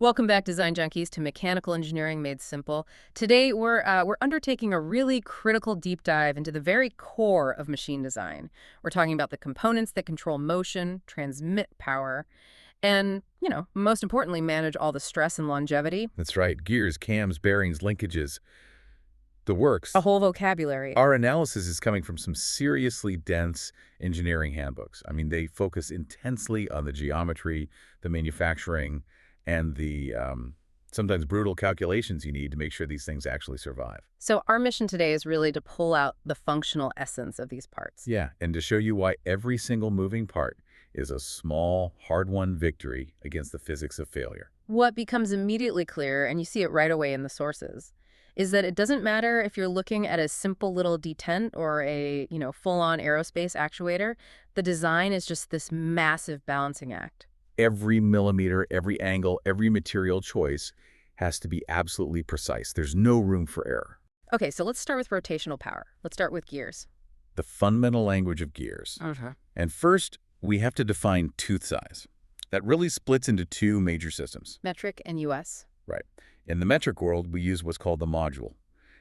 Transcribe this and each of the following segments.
Welcome back, Design Junkies, to Mechanical Engineering Made Simple. Today, we're undertaking a really critical deep dive into the very core of machine design. We're talking about the components that control motion, transmit power, and, most importantly, manage all the stress and longevity. That's right. Gears, cams, bearings, linkages, the works. A whole vocabulary. Our analysis is coming from some seriously dense engineering handbooks. I mean, they focus intensely on the geometry, the manufacturing, and the sometimes brutal calculations you need to make sure these things actually survive. So our mission today is really to pull out the functional essence of these parts. Yeah, and to show you why every single moving part is a small, hard-won victory against the physics of failure. What becomes immediately clear, and you see it right away in the sources, is that it doesn't matter if you're looking at a simple little detent or a, full-on aerospace actuator. The design is just this massive balancing act. Every millimeter, every angle, every material choice has to be absolutely precise. There's no room for error. Okay, so let's start with rotational power. Let's start with gears. The fundamental language of gears. Okay. And first, we have to define tooth size. That really splits into two major systems. Metric and US. Right. In the metric world, we use what's called the module.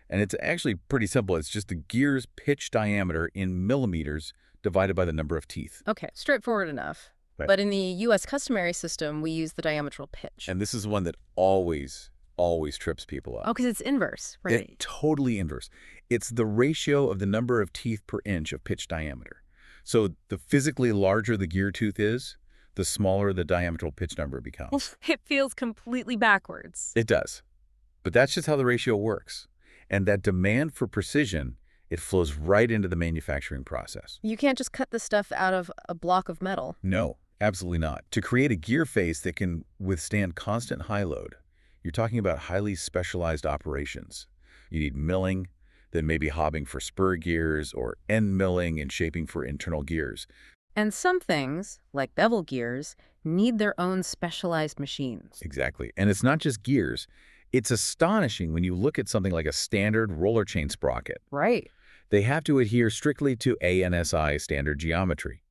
And it's actually pretty simple. It's just the gear's pitch diameter in millimeters divided by the number of teeth. Okay, straightforward enough. Right. But in the US customary system, we use the diametral pitch. And this is one that always trips people up. Oh, because it's inverse, right? It's totally inverse. It's the ratio of the number of teeth per inch of pitch diameter. So the physically larger the gear tooth is, the smaller the diametral pitch number becomes. It feels completely backwards. It does. But that's just how the ratio works. And that demand for precision, it flows right into the manufacturing process. You can't just cut the stuff out of a block of metal. No, absolutely not. To create a gear face that can withstand constant high load, you're talking about highly specialized operations. You need milling, then maybe hobbing for spur gears, or end milling and shaping for internal gears. And some things, like bevel gears, need their own specialized machines. Exactly. And it's not just gears. It's astonishing when you look at something like a standard roller chain sprocket. Right. They have to adhere strictly to ANSI standard geometry.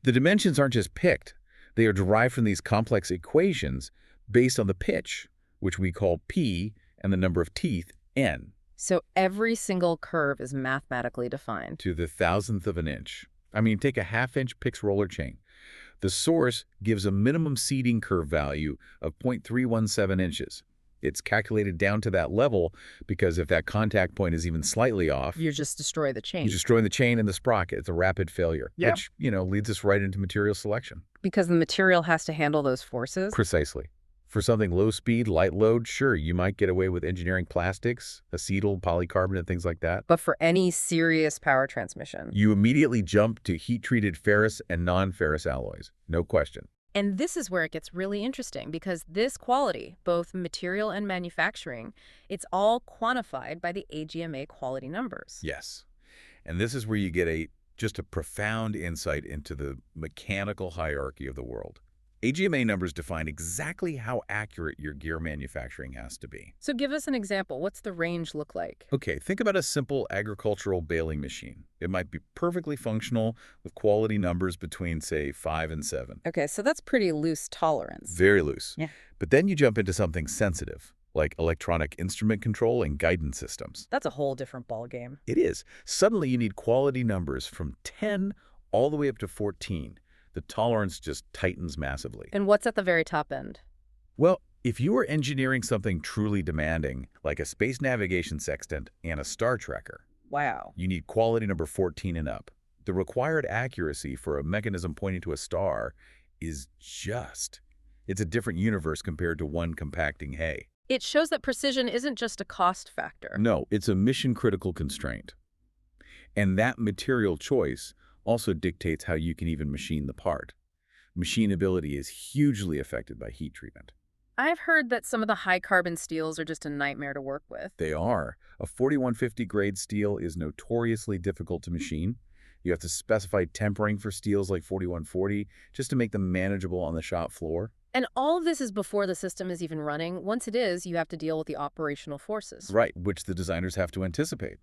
The dimensions aren't just picked. They are derived from these complex equations based on the pitch, which we call P, and the number of teeth, N. So every single curve is mathematically defined. To the thousandth of an inch. I mean, take a half-inch PIX roller chain. The source gives a minimum seating curve value of 0.317 inches. It's calculated down to that level because if that contact point is even slightly off, You just destroy the chain. you're destroying the chain and the sprocket. It's a rapid failure, which, leads us right into material selection. Because the material has to handle those forces. Precisely. For something low speed, light load, sure, you might get away with engineering plastics, acetyl, polycarbonate, things like that. But for any serious power transmission. You immediately jump to heat-treated ferrous and non-ferrous alloys. No question. And this is where it gets really interesting because this quality, both material and manufacturing, it's all quantified by the AGMA quality numbers. Yes. And this is where you get just a profound insight into the mechanical hierarchy of the world. AGMA numbers define exactly how accurate your gear manufacturing has to be. So give us an example. What's the range look like? Okay, think about a simple agricultural baling machine. It might be perfectly functional with quality numbers between, say, 5 and 7. Okay, so that's pretty loose tolerance. Very loose. Yeah. But then you jump into something sensitive, like electronic instrument control and guidance systems. That's a whole different ballgame. It is. Suddenly you need quality numbers from 10 all the way up to 14. The tolerance just tightens massively. And what's at the very top end? Well, if you are engineering something truly demanding, like a space navigation sextant and a star tracker, Wow. you need quality number 14 and up. The required accuracy for a mechanism pointing to a star is it's a different universe compared to one compacting hay. It shows that precision isn't just a cost factor. No, it's a mission-critical constraint. And that material choice also dictates how you can even machine the part. Machinability is hugely affected by heat treatment. I've heard that some of the high-carbon steels are just a nightmare to work with. They are. A 4150 grade steel is notoriously difficult to machine. You have to specify tempering for steels like 4140 just to make them manageable on the shop floor. And all of this is before the system is even running. Once it is, you have to deal with the operational forces. Right, which the designers have to anticipate.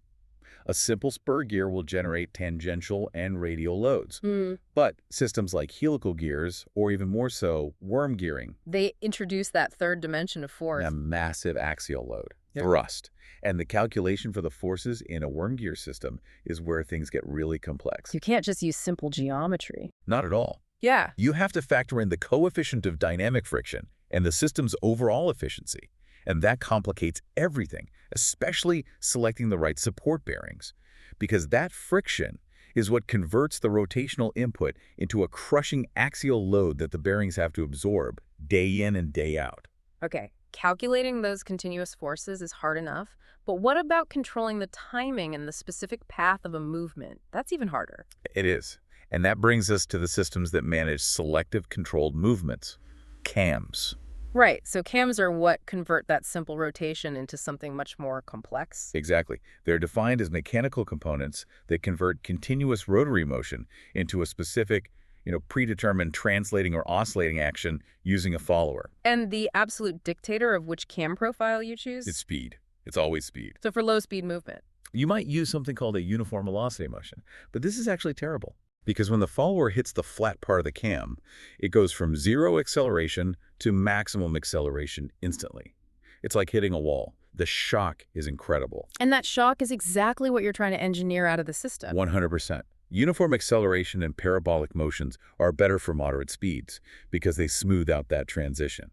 A simple spur gear will generate tangential and radial loads. Hmm. But systems like helical gears, or even more so, worm gearing, They introduce that third dimension of force. a massive axial load, Yep. thrust. And the calculation for the forces in a worm gear system is where things get really complex. You can't just use simple geometry. Not at all. Yeah. You have to factor in the coefficient of dynamic friction and the system's overall efficiency. And that complicates everything, especially selecting the right support bearings. Because that friction is what converts the rotational input into a crushing axial load that the bearings have to absorb day in and day out. Okay, calculating those continuous forces is hard enough, but what about controlling the timing and the specific path of a movement? That's even harder. It is. And that brings us to the systems that manage selective controlled movements, CAMs. Right, so cams are what convert that simple rotation into something much more complex. Exactly. They're defined as mechanical components that convert continuous rotary motion into a specific, predetermined translating or oscillating action using a follower. And the absolute dictator of which cam profile you choose? It's speed. It's always speed. So for low-speed movement. You might use something called a uniform velocity motion, but this is actually terrible because when the follower hits the flat part of the cam, it goes from zero acceleration to maximum acceleration instantly. It's like hitting a wall. The shock is incredible. And that shock is exactly what you're trying to engineer out of the system. 100%. Uniform acceleration and parabolic motions are better for moderate speeds because they smooth out that transition.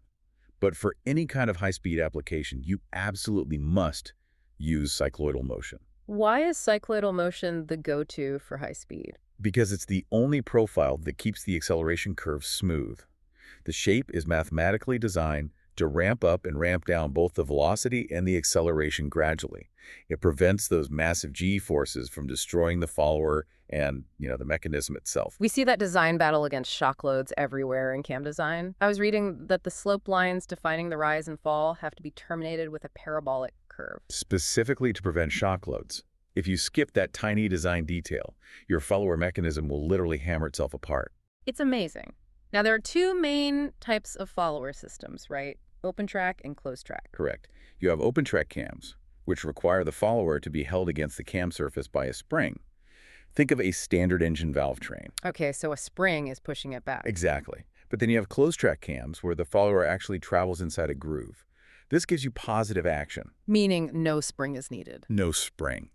But for any kind of high-speed application, you absolutely must use cycloidal motion. Why is cycloidal motion the go-to for high speed? Because it's the only profile that keeps the acceleration curve smooth. The shape is mathematically designed to ramp up and ramp down both the velocity and the acceleration gradually. It prevents those massive g-forces from destroying the follower and, the mechanism itself. We see that design battle against shock loads everywhere in cam design. I was reading that the slope lines defining the rise and fall have to be terminated with a parabolic curve. Specifically to prevent shock loads. If you skip that tiny design detail, your follower mechanism will literally hammer itself apart. It's amazing. Now, there are two main types of follower systems, right? Open track and closed track. Correct. You have open track cams, which require the follower to be held against the cam surface by a spring. Think of a standard engine valve train. Okay, so a spring is pushing it back. Exactly. But then you have closed track cams where the follower actually travels inside a groove. This gives you positive action. Meaning no spring is needed. No spring.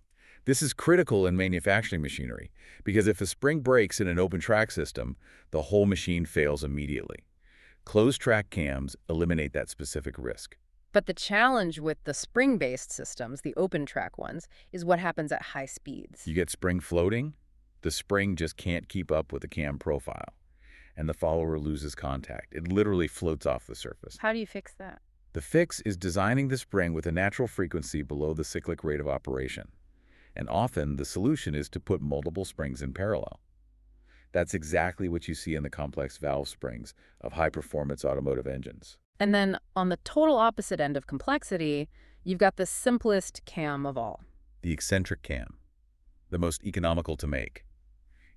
This is critical in manufacturing machinery because if a spring breaks in an open track system, the whole machine fails immediately. Closed track cams eliminate that specific risk. But the challenge with the spring-based systems, the open track ones, is what happens at high speeds. You get spring floating, the spring just can't keep up with the cam profile, and the follower loses contact. It literally floats off the surface. How do you fix that? The fix is designing the spring with a natural frequency below the cyclic rate of operation. And often, the solution is to put multiple springs in parallel. That's exactly what you see in the complex valve springs of high-performance automotive engines. And then on the total opposite end of complexity, you've got the simplest cam of all. The eccentric cam, the most economical to make.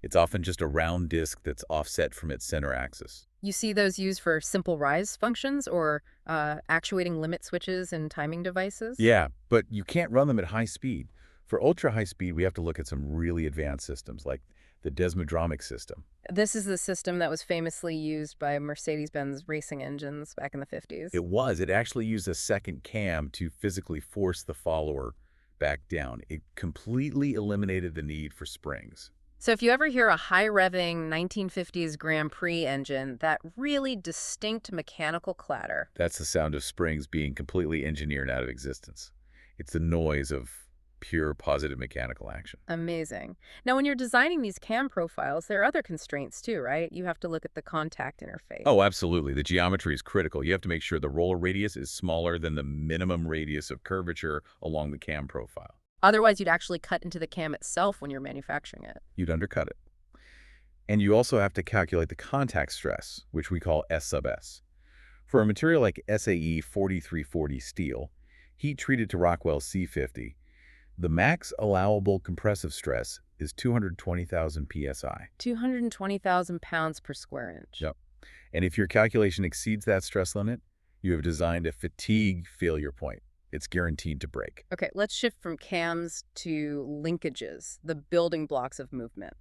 It's often just a round disc that's offset from its center axis. You see those used for simple rise functions or actuating limit switches and timing devices? Yeah, but you can't run them at high speed. For ultra-high speed, we have to look at some really advanced systems like the desmodromic system. This is the system that was famously used by Mercedes-Benz racing engines back in the 50s. It actually used a second cam to physically force the follower back down. It completely eliminated the need for springs. So if you ever hear a high-revving 1950s Grand Prix engine, that really distinct mechanical clatter. That's the sound of springs being completely engineered out of existence. It's the noise of pure positive mechanical action. Amazing. Now, when you're designing these cam profiles, there are other constraints too, right? You have to look at the contact interface. Oh, absolutely. The geometry is critical. You have to make sure the roller radius is smaller than the minimum radius of curvature along the cam profile. Otherwise, you'd actually cut into the cam itself when you're manufacturing it. You'd undercut it. And you also have to calculate the contact stress, which we call S sub S. For a material like SAE 4340 steel, heat treated to Rockwell C50, the max allowable compressive stress is 220,000 psi. 220,000 pounds per square inch. Yep. And if your calculation exceeds that stress limit, you have designed a fatigue failure point. It's guaranteed to break. Okay, let's shift from cams to linkages, the building blocks of movement.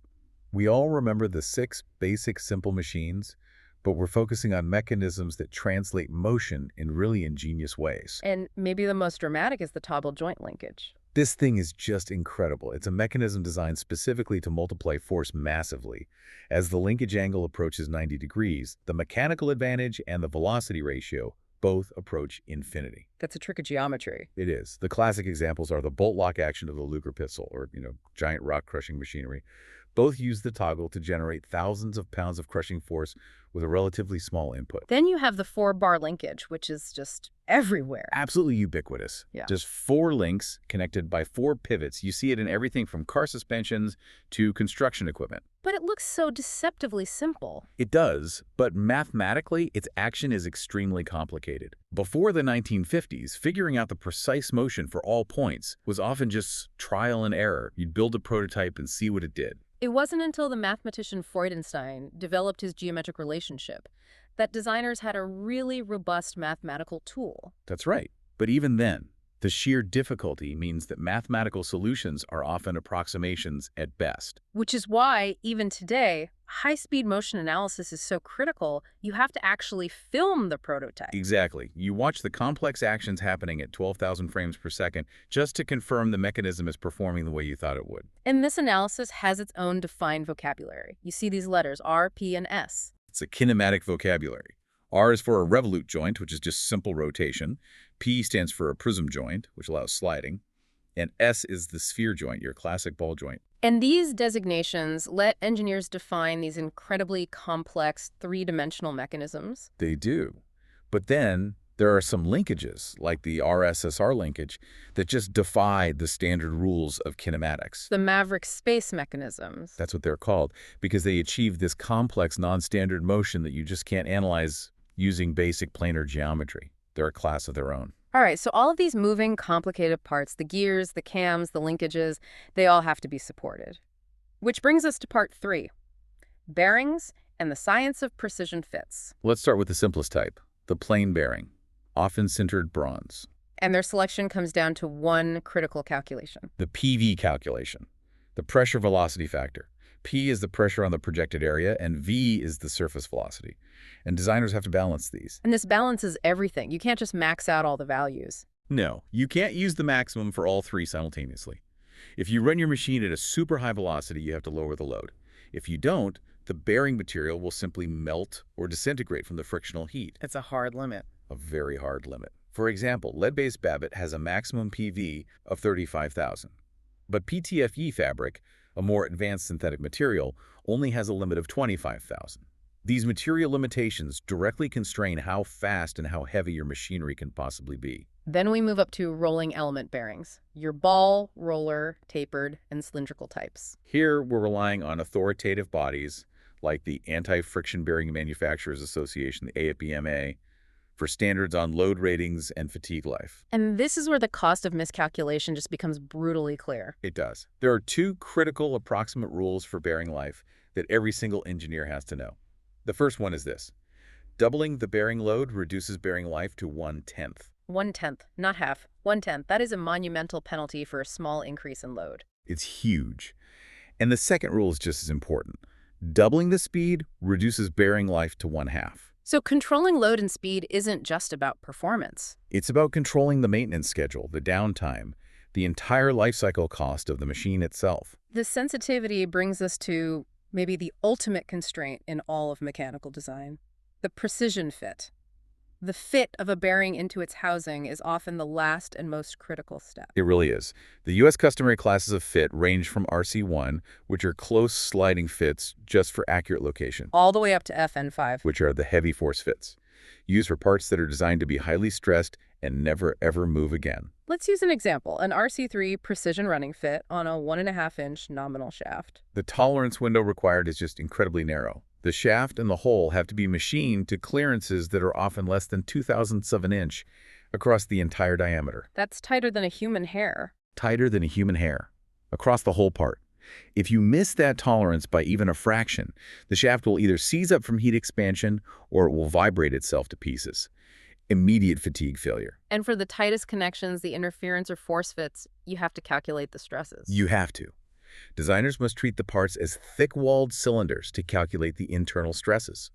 We all remember the 6 basic simple machines, but we're focusing on mechanisms that translate motion in really ingenious ways. And maybe the most dramatic is the toggle joint linkage. This thing is just incredible. It's a mechanism designed specifically to multiply force massively. As the linkage angle approaches 90 degrees, the mechanical advantage and the velocity ratio both approach infinity. That's a trick of geometry. It is. The classic examples are the bolt lock action of the Luger pistol or, giant rock crushing machinery. Both use the toggle to generate thousands of pounds of crushing force with a relatively small input. Then you have the 4-bar linkage, which is just everywhere. Absolutely ubiquitous. Yeah. Just 4 links connected by 4 pivots. You see it in everything from car suspensions to construction equipment. But it looks so deceptively simple. It does, but mathematically, its action is extremely complicated. Before the 1950s, figuring out the precise motion for all points was often just trial and error. You'd build a prototype and see what it did. It wasn't until the mathematician Freudenstein developed his geometric relationship that designers had a really robust mathematical tool. That's right. But even then, the sheer difficulty means that mathematical solutions are often approximations at best. Which is why, even today, high-speed motion analysis is so critical. You have to actually film the prototype. Exactly. You watch the complex actions happening at 12,000 frames per second just to confirm the mechanism is performing the way you thought it would. And this analysis has its own defined vocabulary. You see these letters, R, P, and S. It's a kinematic vocabulary. R is for a revolute joint, which is just simple rotation. P stands for a prism joint, which allows sliding. And S is the sphere joint, your classic ball joint. And these designations let engineers define these incredibly complex three-dimensional mechanisms. They do. But then there are some linkages, like the RSSR linkage, that just defy the standard rules of kinematics. The Maverick space mechanisms. That's what they're called, because they achieve this complex non-standard motion that you just can't analyze using basic planar geometry. They're a class of their own. All right, so all of these moving, complicated parts, the gears, the cams, the linkages, they all have to be supported. Which brings us to part 3, bearings and the science of precision fits. Let's start with the simplest type, the plain bearing, often sintered bronze. And their selection comes down to one critical calculation. The PV calculation, the pressure velocity factor. P is the pressure on the projected area, and V is the surface velocity. And designers have to balance these. And this balances everything. You can't just max out all the values. No, you can't use the maximum for all 3 simultaneously. If you run your machine at a super high velocity, you have to lower the load. If you don't, the bearing material will simply melt or disintegrate from the frictional heat. It's a hard limit. A very hard limit. For example, lead-based Babbitt has a maximum PV of 35,000. But PTFE fabric, a more advanced synthetic material, only has a limit of 25,000. These material limitations directly constrain how fast and how heavy your machinery can possibly be. Then we move up to rolling element bearings, your ball, roller, tapered, and cylindrical types. Here, we're relying on authoritative bodies like the Anti-Friction Bearing Manufacturers Association, the AFBMA, for standards on load ratings and fatigue life. And this is where the cost of miscalculation just becomes brutally clear. It does. There are 2 critical approximate rules for bearing life that every single engineer has to know. The first one is this. Doubling the bearing load reduces bearing life to 1/10. 1/10, not half. 1/10. That is a monumental penalty for a small increase in load. It's huge. And the second rule is just as important. Doubling the speed reduces bearing life to 1/2. So controlling load and speed isn't just about performance. It's about controlling the maintenance schedule, the downtime, the entire life cycle cost of the machine itself. This sensitivity brings us to maybe the ultimate constraint in all of mechanical design, the precision fit. The fit of a bearing into its housing is often the last and most critical step. It really is. The U.S. customary classes of fit range from RC1, which are close sliding fits just for accurate location, All the way up to FN5. which are the heavy force fits, used for parts that are designed to be highly stressed and never ever move again. Let's use an example, an RC3 precision running fit on a 1.5-inch nominal shaft. The tolerance window required is just incredibly narrow. The shaft and the hole have to be machined to clearances that are often less than 0.002 of an inch across the entire diameter. That's tighter than a human hair. Tighter than a human hair, across the whole part. If you miss that tolerance by even a fraction, the shaft will either seize up from heat expansion or it will vibrate itself to pieces. immediate fatigue failure. And for the tightest connections, the interference or force fits, you have to calculate the stresses. You have to. Designers must treat the parts as thick-walled cylinders to calculate the internal stresses.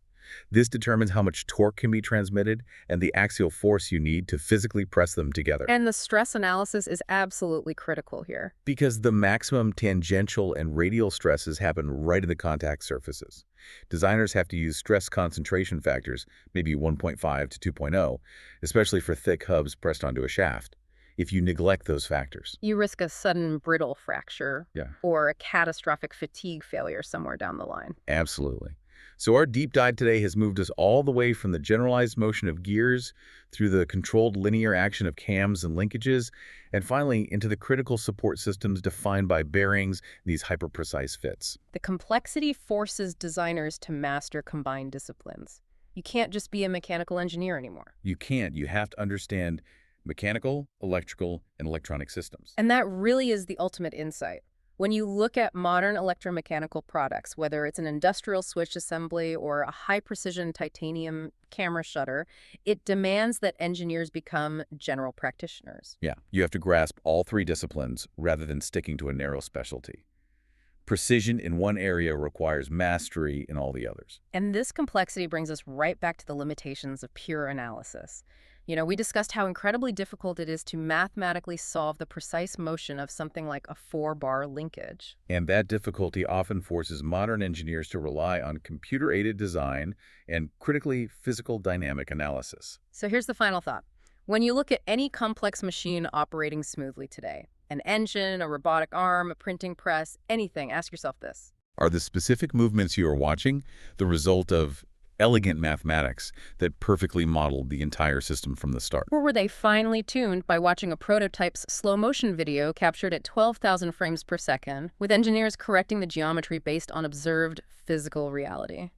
This determines how much torque can be transmitted and the axial force you need to physically press them together. And the stress analysis is absolutely critical here. Because the maximum tangential and radial stresses happen right in the contact surfaces. Designers have to use stress concentration factors, maybe 1.5 to 2.0, especially for thick hubs pressed onto a shaft. If you neglect those factors, You risk a sudden brittle fracture yeah, or a catastrophic fatigue failure somewhere down the line. absolutely. So our deep dive today has moved us all the way from the generalized motion of gears through the controlled linear action of cams and linkages, and finally into the critical support systems defined by bearings, these hyper-precise fits. The complexity forces designers to master combined disciplines. You can't just be a mechanical engineer anymore. You can't. You have to understand mechanical, electrical, and electronic systems. And that really is the ultimate insight. When you look at modern electromechanical products, whether it's an industrial switch assembly or a high-precision titanium camera shutter, it demands that engineers become general practitioners. Yeah, you have to grasp all three disciplines rather than sticking to a narrow specialty. Precision in one area requires mastery in all the others. And this complexity brings us right back to the limitations of pure analysis. We discussed how incredibly difficult it is to mathematically solve the precise motion of something like a 4-bar linkage. And that difficulty often forces modern engineers to rely on computer-aided design and critically physical dynamic analysis. So here's the final thought. When you look at any complex machine operating smoothly today, an engine, a robotic arm, a printing press, anything, ask yourself this. Are the specific movements you are watching the result of elegant mathematics that perfectly modeled the entire system from the start? Or were they finely tuned by watching a prototype's slow-motion video captured at 12,000 frames per second, with engineers correcting the geometry based on observed physical reality?